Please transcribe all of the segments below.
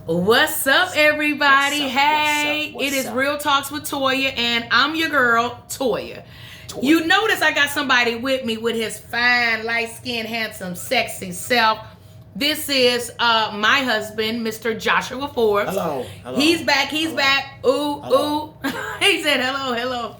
What's up, everybody? What's up? Hey, What's it is up? Real Talks with Toya, and I'm your girl, Toya. You notice I got somebody with me with his fine, light-skinned, handsome, sexy self. This is my husband, Mr. Joshua Forbes. Hello. He's back. He's back. Ooh, Hello. ooh. He said hello.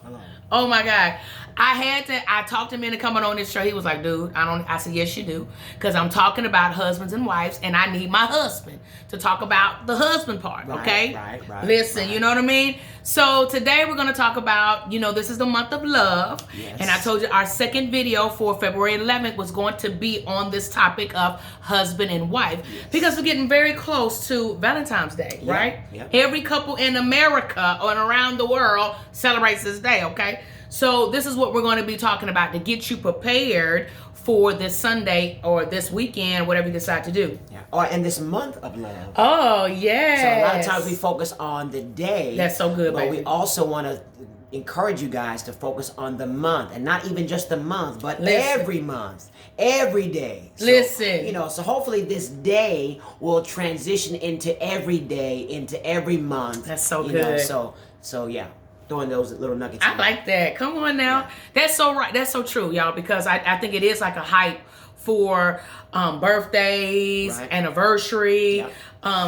Oh my God. I talked him into coming on this show. He was like, dude, I said, yes, you do. Because I'm talking about husbands and wives, and I need my husband to talk about the husband part, okay? Right. Listen, you know what I mean? So today we're going to talk about, this is the month of love. Yes. And I told you our second video for February 11th was going to be on this topic of husband and wife. Yes. Because we're getting very close to Valentine's Day, right? Yep. Every couple in America and around the world celebrates this day, okay? So this is what we're going to be talking about to get you prepared for this Sunday or this weekend, whatever you decide to do. Yeah. Oh, and this month of love. Oh, yes. So a lot of times we focus on the day. That's so good, but baby. we also want to encourage you guys to focus on the month, and not even just the month, but every month, every day. So, Listen. So hopefully this day will transition into every day, into every month. That's so good. So yeah. Throwing those little nuggets. I like that. Come on now. Yeah. That's so right. That's so true, y'all, because I think it is like a hype for birthdays, Right. anniversary, Yep.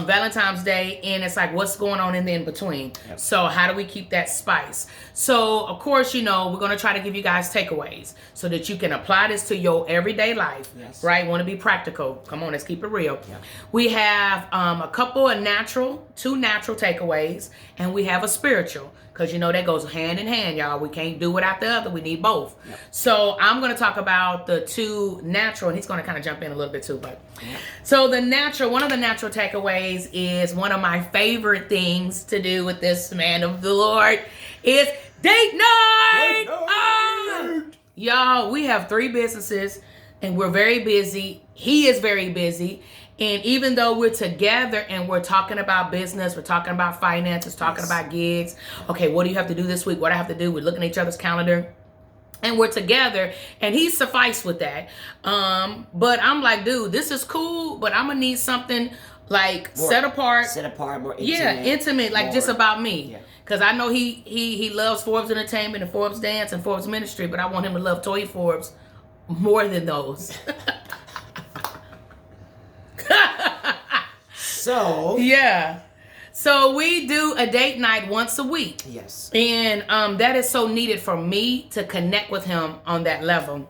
Valentine's Day, and it's like what's going on in the in-between. Yep. So how do we keep that spice? So, of course, we're going to try to give you guys takeaways so that you can apply this to your everyday life, Yes. right? Want to be practical. Come on, let's keep it real. Yep. We have a couple of two natural takeaways, and we have a spiritual. Because that goes hand in hand, y'all. We can't do without the other. We need both. Yep. So I'm going to talk about the two natural, and he's going to kind of jump in a little bit too. But Yep. so one of the natural takeaways is one of my favorite things to do with this man of the Lord is date night. Y'all, we have 3 businesses, and we're very busy. He is very busy. And even though we're together and we're talking about business, we're talking about finances, talking about gigs. Okay, what do you have to do this week? What do I have to do? We're looking at each other's calendar. And we're together, and he's sufficed with that. But I'm like, dude, this is cool, but I'm going to need something like More set apart, more intimate. Yeah, intimate, like more, just about me. Yeah. Because I know he loves Forbes Entertainment and Forbes Dance and Forbes Ministry, but I want him to love Toya Forbes more than those. So Yeah. So we do a date night once a week. yes. And that is so needed for me to connect with him on that level.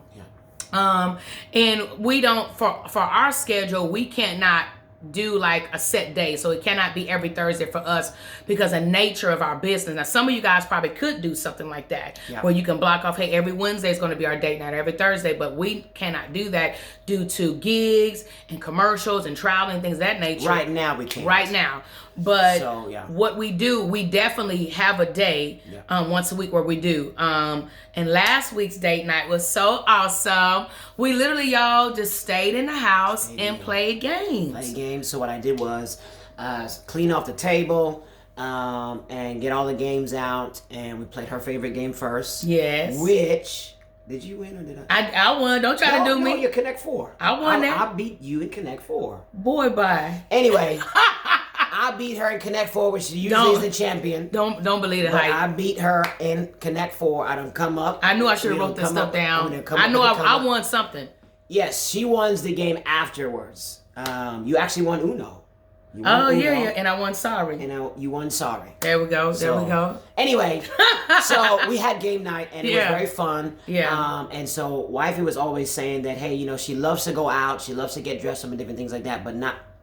Yeah. And we don't, for our schedule, we cannot do like a set day. So it cannot be every Thursday for us because of the nature of our business. Now, some of you guys probably could do something like that, Yeah. where you can block off, hey, every Wednesday is going to be our date night, every Thursday, but we cannot do that due to gigs and commercials and traveling, things of that nature. Right now we can't. Right now. But So, yeah. what we do, we definitely have a day once a week where we do. And last week's date night was so awesome. We literally, y'all, just stayed in the house and played games. Play games. So what I did was clean off the table and get all the games out, and we played her favorite game first. Yes. Which, did you win or did I? I won. Don't try to do No, me. you Connect 4. I won that. I beat you in Connect 4. Boy, bye. Anyway, I beat her in Connect 4, which she usually is the champion. Don't believe the But hype. I beat her in Connect 4. I done come up. I knew I should have We wrote done this come stuff up- down. we done come I up knew with the come I up. won something. Yes, she won the game afterwards. You actually won Uno. You won Oh, Uno, yeah. And I won sorry. And you won Sorry. There we go. There we go. Anyway, so we had game night, and it was very fun. Yeah. And so wifey was always saying that, hey, she loves to go out, she loves to get dressed up and different things like that, but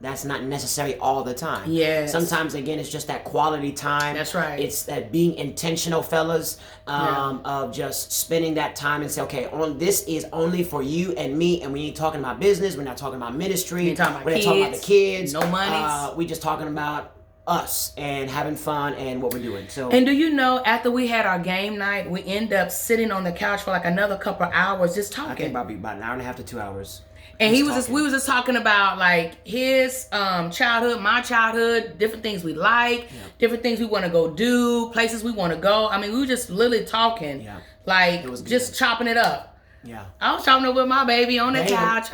that's not necessary all the time. Yes. Sometimes, again, it's just that quality time. That's right. It's that being intentional, fellas, of just spending that time and say, okay, this is only for you and me, and we ain't talking about business, we're not talking about ministry, We ain't talking about we're not talking about the kids. No monies. We just talking about us and having fun and what we're doing. So. And do you know, after we had our game night, we end up sitting on the couch for like another couple of hours just talking. I think about an hour and a half to 2 hours. And we was just talking about like his childhood, my childhood, different things we like, different things we want to go do, places we want to go. I mean, we were just literally talking, like just chopping it up. Yeah. I was chopping it with my baby on the couch.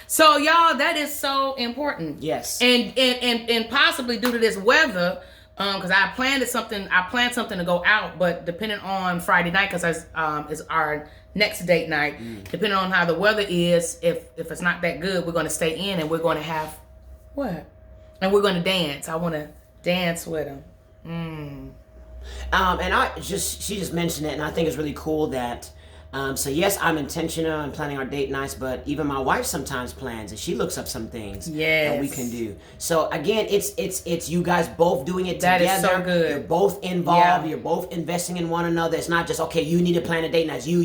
So y'all, that is so important. Yes. And possibly due to this weather, because I planned something to go out, but depending on Friday night, because is our next date night. Depending on how the weather is, if it's not that good, we're going to stay in and we're going to have what? And we're going to dance. I want to dance with him. And she just mentioned it, and I think it's really cool that. So yes, I'm intentional in planning our date nights, but even my wife sometimes plans, and she looks up some things that we can do. So again, it's you guys both doing it together. That is so good. You're both involved. Yeah. You're both investing in one another. It's not just okay. You need to plan a date night. You.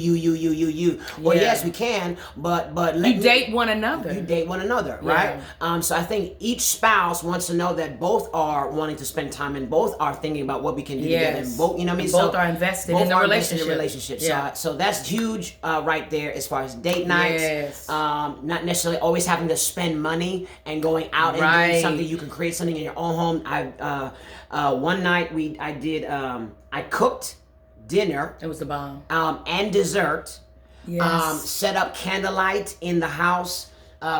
Well, yes, we can, but you date one another. You date one another, right? So I think each spouse wants to know that both are wanting to spend time and both are thinking about what we can do together. And both, you know what I mean? Both are invested in the relationship. Yeah. So that's huge. Right there as far as date nights. Not necessarily always having to spend money and going out and doing something. You can create something in your own home. One night I cooked dinner. It was the bomb. And dessert. Yes. Set up candlelight in the house.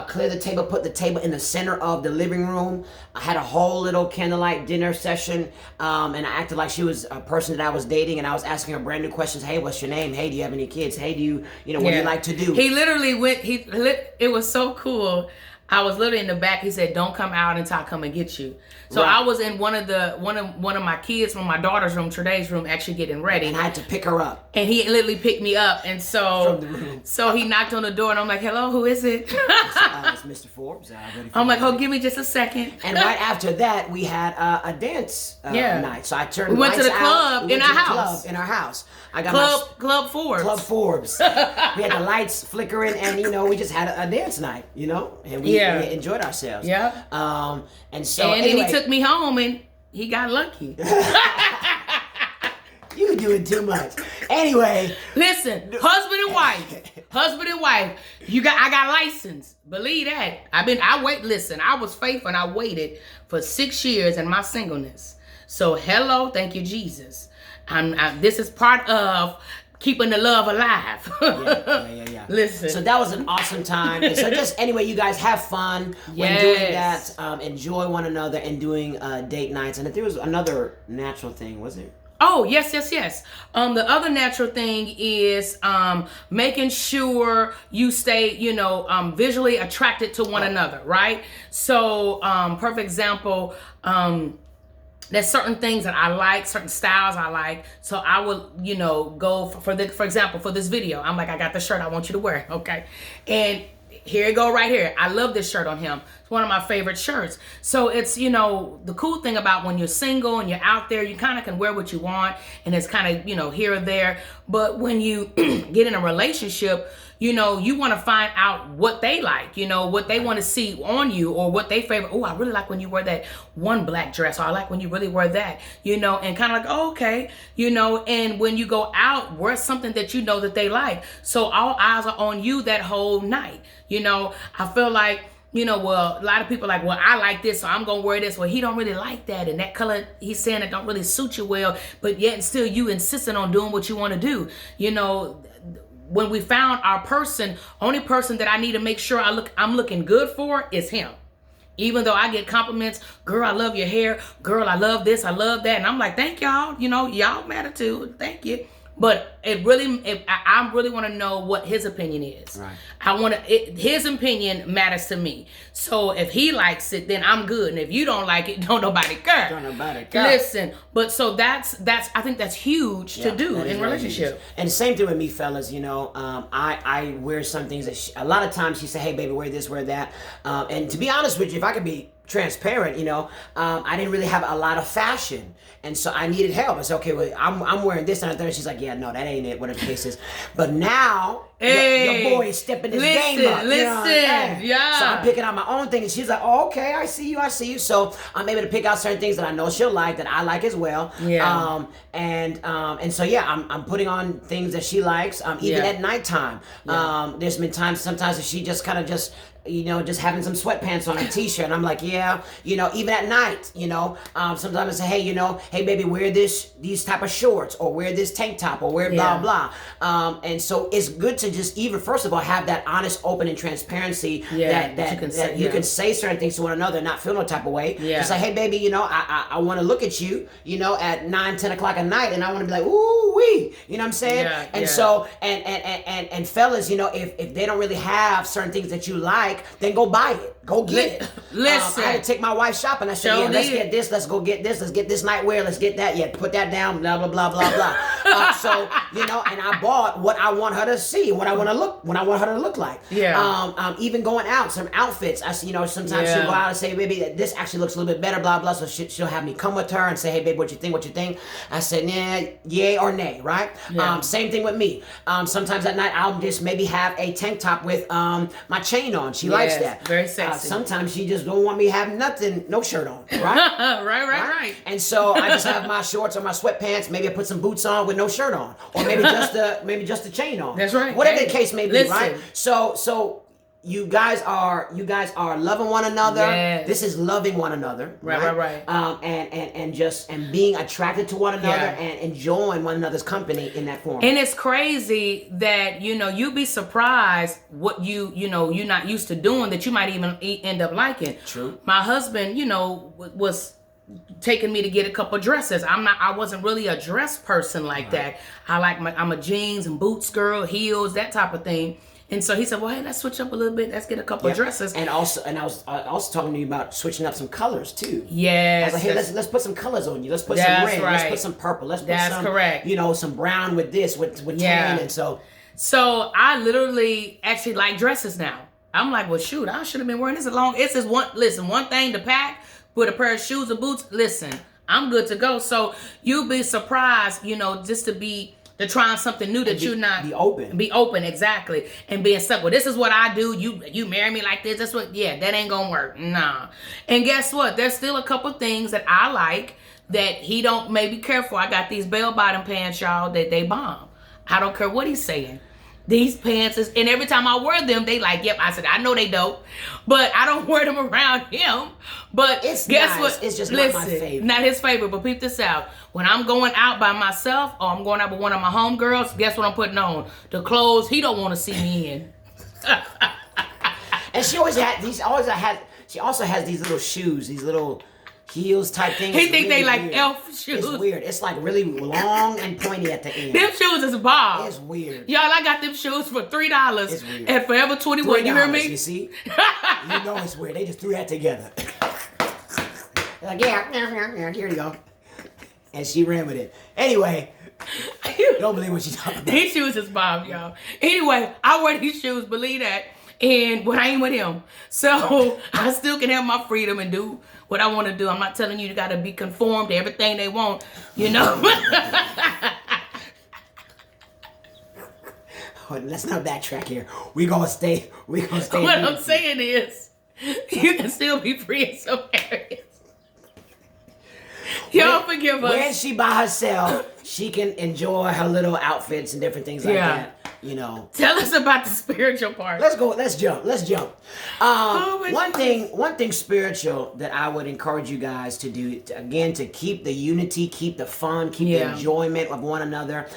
Clear the table, put the table in the center of the living room. I had a whole little candlelight dinner session, and I acted like she was a person that I was dating, and I was asking her brand new questions. Hey, what's your name? Hey, do you have any kids? Hey, what do you like to do? He literally went, it was so cool. I was literally in the back. He said, "Don't come out until I come and get you." So I was in one of my kids from my daughter's room, Treday's room, actually getting ready. And I had to pick her up. And he literally picked me up. And so he knocked on the door, and I'm like, "Hello, who is it?" It's Mr. Forbes. I'm like, "Oh, give me just a second." And right after that, we had a dance night. So I turned. We went to the club in our house. In our house. I got Club Forbes. Club Forbes. We had the lights flickering, and we just had a dance night. And we enjoyed ourselves. Yeah. And so then he took me home, and he got lucky. You doing too much. Anyway, listen, husband and wife. I got license. Believe that. I was faithful, and I waited for 6 years in my singleness. So hello, thank you, Jesus. This is part of keeping the love alive. Yeah. Listen. So that was an awesome time. And so just anyway, you guys have fun when doing that. Enjoy one another and doing date nights. And if there was another natural thing, was there? Oh, yes. The other natural thing is making sure you stay, visually attracted to one another, right? So, perfect example, there's certain things that I like, certain styles I like. So I will, go for example, for this video, I'm like, I got the shirt I want you to wear, okay? And here you go right here. I love this shirt on him. It's one of my favorite shirts. So it's, the cool thing about when you're single and you're out there, you kind of can wear what you want, and it's kind of, here or there. But when you get in a relationship, you want to find out what they like, what they want to see on you, or what they favorite. Oh, I really like when you wear that one black dress, or I like when you really wear that, and kind of like, oh, okay, and when you go out, wear something that that they like. So all eyes are on you that whole night. I feel like, well, a lot of people are like, well, I like this, so I'm going to wear this. Well, he don't really like that. And that color, he's saying it don't really suit you well, but yet and still you insisting on doing what you want to do. When we found our person, only person that I need to make sure I'm looking good for is him. Even though I get compliments, girl, I love your hair. Girl, I love this, I love that. And I'm like, thank y'all. Y'all matter too. Thank you. But I really want to know what his opinion is. Right. His opinion matters to me. So if he likes it, then I'm good. And if you don't like it, don't nobody care. Don't nobody care. Listen, but so that's I think that's huge to do in a relationship. Huge. And the same thing with me, fellas. I wear some things that a lot of times she say, hey, baby, wear this, wear that. And to be honest with you, if I could be transparent, I didn't really have a lot of fashion, and so I needed help. I said, okay, well, I'm wearing this and that. She's like, yeah, no, that ain't it, whatever the case is. But now your boy is stepping his game up. Yeah. So I'm picking out my own thing, and she's like, oh, okay, I see you. So I'm able to pick out certain things that I know she'll like, that I like as well. Yeah. And so I'm putting on things that she likes, even at nighttime. There's been times sometimes that she just kind of just having some sweatpants on, a t-shirt, and I'm like, yeah, even at night, sometimes I say, hey baby, wear these type of shorts, or wear this tank top, or wear blah blah. And so it's good to to just even first of all have that honest, open, and transparency Yeah, that you can say certain things to one another and not feel no type of way. Yeah. Just like, hey baby, you know, I want to look at you, you know, at 9-10 o'clock at night, and I want to be like, ooh wee, you know what I'm saying? Yeah, and yeah. so and fellas, you know, if they don't really have certain things that you like, then go buy it, go get it. Listen, I had to take my wife shopping. I said, Sure let's did. get this, let's go get this, let's get this nightwear, let's get that, put that down, blah blah blah blah blah. So you know, and I bought what I want her to see, what I want her to look like. Yeah. Even going out, some outfits. You know, sometimes she'll go out and say, baby, this actually looks a little bit better, blah blah. So she'll have me come with her and say, hey babe, what you think? I said, yeah, yay or nay, right? Yeah. Same thing with me. Sometimes at night I'll just maybe have a tank top with my chain on. She likes that. Very sexy. Sometimes she just don't want me to have nothing, no shirt on, right? right. And so I just have my shorts or my sweatpants. Maybe I put some boots on with no shirt on, or maybe just the chain on. That's right. Whatever Hey, the case may be, listen. right? So you guys are loving one another. Yes. This is loving one another, Right. And being attracted to one another and enjoying one another's company in that form. And it's crazy that, you know, you'd be surprised what you're not used to doing that you might even end up liking. True. My husband, you know, was taking me to get a couple dresses. I wasn't really a dress person like that. I'm a jeans and boots girl, heels, that type of thing. And so he said, well, hey, let's switch up a little bit. Let's get a couple of dresses. And I was also talking to you about switching up some colors too. Yes. I was like, hey, let's put some colors on you. Let's put some That's red. right. Let's put some purple. Let's put That's some, correct. you know, some brown with this, with tan. And so I literally actually like dresses now. I'm like, well, shoot, I should have been wearing this along. It's just one thing to pack, put a pair of shoes and boots. Listen, I'm good to go. So you'll be surprised, you know, just to trying something new that you're not be open, exactly, and being stuck. Well, this is what I do. You marry me like this. That's what. Yeah, that ain't gonna work. Nah. And guess what? There's still a couple things that I like that he don't maybe care for. I got these bell bottom pants, y'all, that they bomb. I don't care what he's saying. These pants is, and every time I wear them, they like, yep. I said, I know they dope, but I don't wear them around him. But it's guess nice. what? It's just Listen, not my favorite. Not his favorite, but peep this out. When I'm going out by myself or I'm going out with one of my homegirls, guess what I'm putting on? The clothes he don't want to see me in. And she also has these little shoes, these little heels type things. He think really they like weird. elf shoes. It's weird. It's like really long and pointy at the end. Them shoes is Bob. It's weird. Y'all, I got them shoes for $3 It's weird. at Forever 21. You hear me? You see? You know it's weird. They just threw that together. They're like, yeah, here you go. And she ran with it. Anyway, don't believe what she's talking about. These shoes is Bob, y'all. Anyway, I wear these shoes, believe that. And when I ain't with him. So I still can have my freedom and do what I want to do. I'm not telling you got to be conformed to everything they want, you know. Let's not backtrack here. We're gonna stay. What I'm saying is, you can still be free in some areas. Y'all forgive us. When she by herself, she can enjoy her little outfits and different things like that. You know. Tell us about the spiritual part. Let's go. Let's jump. One goodness. thing spiritual that I would encourage you guys to do, to keep the unity, keep the fun, keep the enjoyment of one another,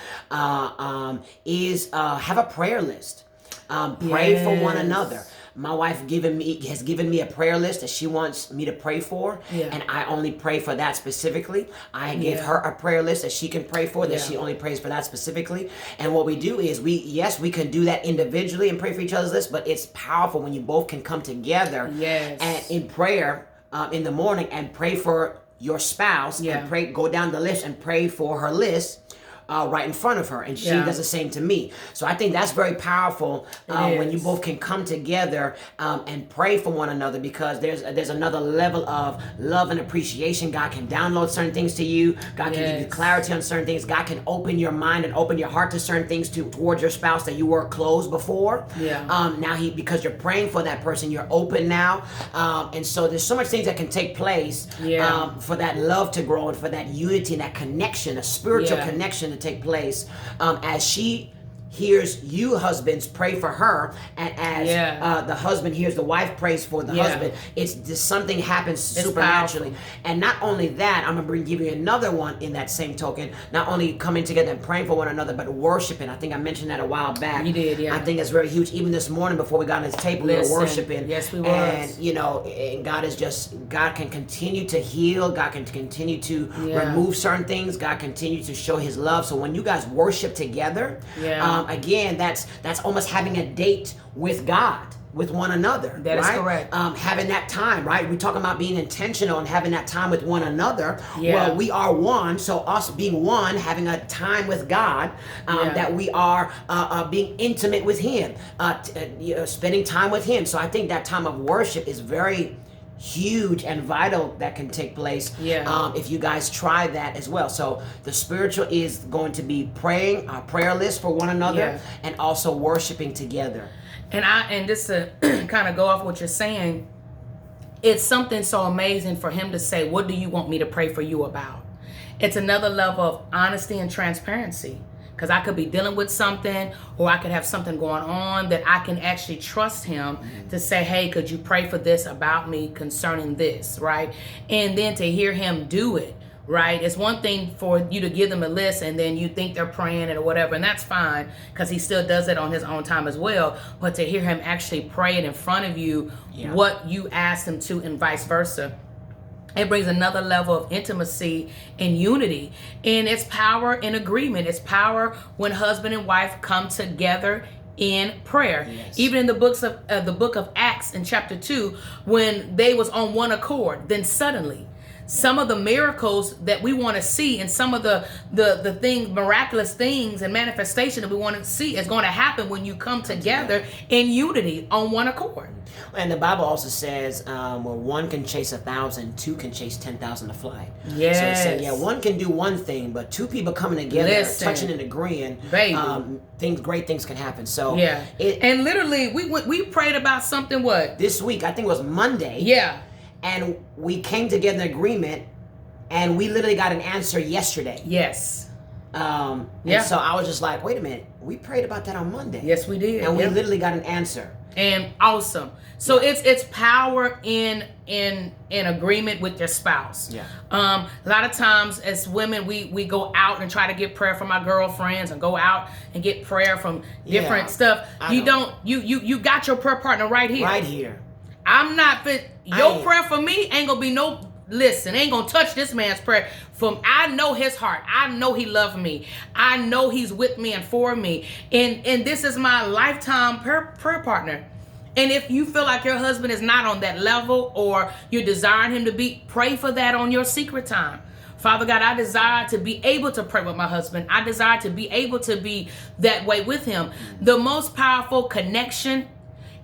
is have a prayer list. Pray for one another. My wife has given me a prayer list that she wants me to pray for, and I only pray for that specifically. I give her a prayer list that she can pray for, that she only prays for that specifically. And what we do is we can do that individually and pray for each other's list, but it's powerful when you both can come together and in prayer in the morning and pray for your spouse and go down the list and pray for her list. Right in front of her, and she does the same to me. So I think that's very powerful when you both can come together and pray for one another, because there's another level of love and appreciation. God can download certain things to you. God can give you clarity on certain things. God can open your mind and open your heart to certain things towards your spouse that you were closed before. Now because you're praying for that person, you're open now, and so there's so much things that can take place for that love to grow and for that unity and that connection, a spiritual connection to take place as she hears you husbands pray for her, and as the husband hears the wife prays for the husband, it's just something happens supernaturally. Powerful. And not only that, I'm gonna give you another one in that same token. Not only coming together and praying for one another, but worshiping. I think I mentioned that a while back. You did, yeah. I think it's very huge. Even this morning before we got on this table, we were worshiping. Yes, we were. And you know, and God can continue to heal. God can continue to remove certain things. God continue to show His love. So when you guys worship together, again, that's almost having a date with God, with one another. That is correct. Having that time, right? We're talking about being intentional and having that time with one another. Well, we are one, so us being one, having a time with God, that we are being intimate with Him, spending time with Him. So I think that time of worship is very huge and vital that can take place if you guys try that as well. So the spiritual is going to be praying, our prayer list for one another, and also worshiping together. And just to kind of go off what you're saying, it's something so amazing for him to say, what do you want me to pray for you about? It's another level of honesty and transparency. Because I could be dealing with something, or I could have something going on that I can actually trust him to say, hey, could you pray for this about me concerning this, right? And then to hear him do it, right? It's one thing for you to give them a list and then you think they're praying or whatever, and that's fine because he still does it on his own time as well. But to hear him actually pray it in front of you, what you asked him to, and vice versa, it brings another level of intimacy and unity. And it's power in agreement. It's power when husband and wife come together in prayer. Even in the book of Acts in chapter 2, when they was on one accord, then suddenly some of the miracles that we want to see, and some of the things, miraculous things and manifestation that we want to see, is going to happen when you come together in unity on one accord. And the Bible also says, where one can chase 1,000, two can chase 10,000 to fly. Yes. So it said, one can do one thing, but two people coming together, touching and agreeing, great things can happen. So and literally, we prayed about something. What, this week? I think it was Monday. And we came together in agreement, and we literally got an answer yesterday. And so I was just like, wait a minute, we prayed about that on Monday. Yes, we did. And we literally got an answer. And awesome. So it's power in agreement with your spouse. A lot of times as women, we go out and try to get prayer from our girlfriends, and go out and get prayer from different stuff. You got your prayer partner right here. I'm not fit. Your prayer for me ain't gonna be no. Listen, ain't gonna touch this man's prayer. I know his heart. I know he loved me. I know he's with me and for me. And this is my lifetime prayer partner. And if you feel like your husband is not on that level, or you're desiring him to be, pray for that on your secret time. Father God, I desire to be able to pray with my husband. I desire to be able to be that way with him. The most powerful connection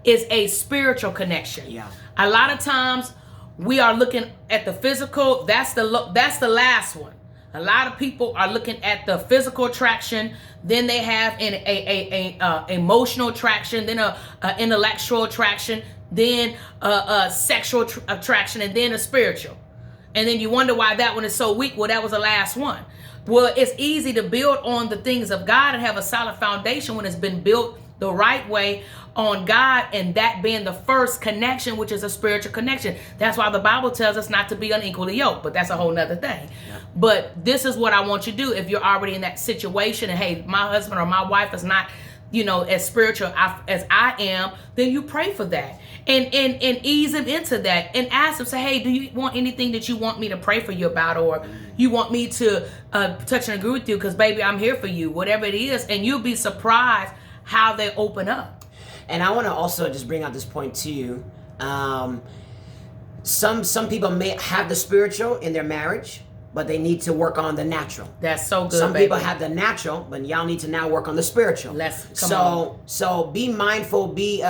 is a spiritual connection. A lot of times we are looking at the physical. That's the last one. A lot of people are looking at the physical attraction, then they have an emotional attraction, then a intellectual attraction, then a sexual attraction, and then a spiritual. And then you wonder why that one is so weak. Well, that was the last one. Well, it's easy to build on the things of God and have a solid foundation when it's been built the right way on God, and that being the first connection, which is a spiritual connection. That's why the Bible tells us not to be unequally yoked, but that's a whole nother thing. But this is what I want you to do. If you're already in that situation, and hey, my husband or my wife is not, as spiritual as I am, then you pray for that and ease him into that, and ask him, say, hey, do you want anything that you want me to pray for you about, or you want me to touch and agree with you? Because baby, I'm here for you, whatever it is. And you'll be surprised how they open up. And I want to also just bring out this point too. Some people may have the spiritual in their marriage, but they need to work on the natural. That's so good. Some people have the natural, but y'all need to now work on the spiritual. So be mindful, be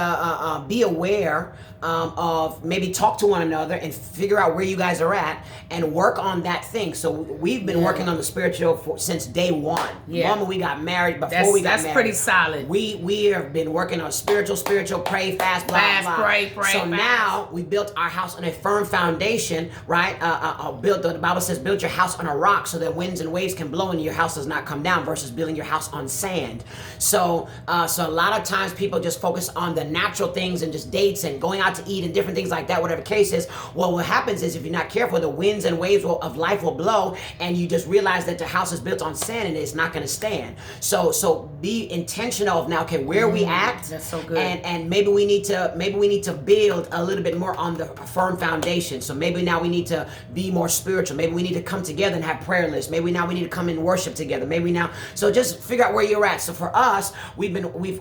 aware of, maybe talk to one another and figure out where you guys are at and work on that thing. So we've been working on the spiritual since day one. Moment we got married, before we got married. That's pretty solid. We have been working on spiritual, pray, fast, blah. Pray, so fast. now we built our house on a firm foundation, right? The Bible says, build your your house on a rock so that winds and waves can blow and your house does not come down, versus building your house on sand. So so a lot of times people just focus on the natural things and just dates and going out to eat and different things like that, whatever the case is. Well, what happens is if you're not careful, the winds and waves of life will blow, and you just realize that the house is built on sand and it's not going to stand. So be intentional of now, okay, where we at. That's so good. And maybe we need to build a little bit more on the firm foundation. So maybe now we need to be more spiritual. Maybe we need to come together and have prayer lists. Maybe now we need to come and worship together. Maybe now, so just figure out where you're at. So for us, we've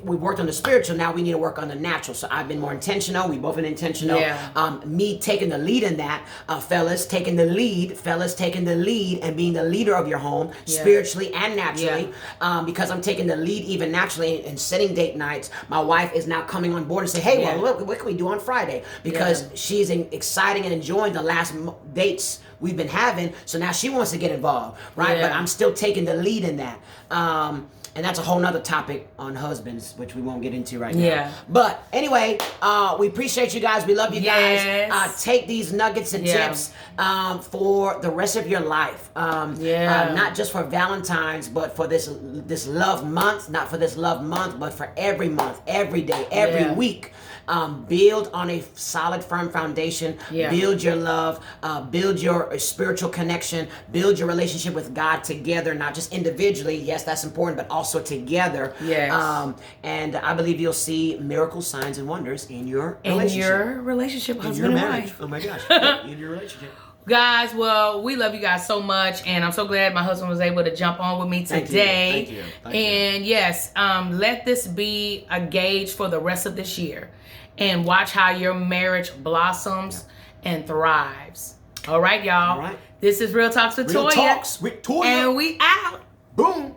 worked on the spiritual. Now we need to work on the natural. So I've been more intentional. We both been intentional. Yeah. Me taking the lead in that, fellas taking the lead and being the leader of your home, spiritually and naturally. Because I'm taking the lead even naturally and setting date nights. My wife is now coming on board and say, hey, well, look, what can we do on Friday? Because she's exciting and enjoying the last dates we've been having. So now she wants to get involved, right? Yeah. But I'm still taking the lead in that. And that's a whole nother topic on husbands, which we won't get into right now. Yeah. But anyway, we appreciate you guys. We love you guys. Take these nuggets and tips for the rest of your life. Not just for Valentine's, but for this love month. Not for this love month, but for every month, every day, every week. Build on a solid, firm foundation. Build your love. Build your spiritual connection. Build your relationship with God together, not just individually. Yes, that's important, but also together. Yes. And I believe you'll see miracles, signs, and wonders in your relationship, husband and wife. Oh my gosh. In your relationship. Guys, well, we love you guys so much, and I'm so glad my husband was able to jump on with me today. Thank you. And yes, let this be a gauge for the rest of this year, and watch how your marriage blossoms and thrives. All right, y'all. All right. This is Real Talks with Real Toya. Talks with Toya. And we out. Boom.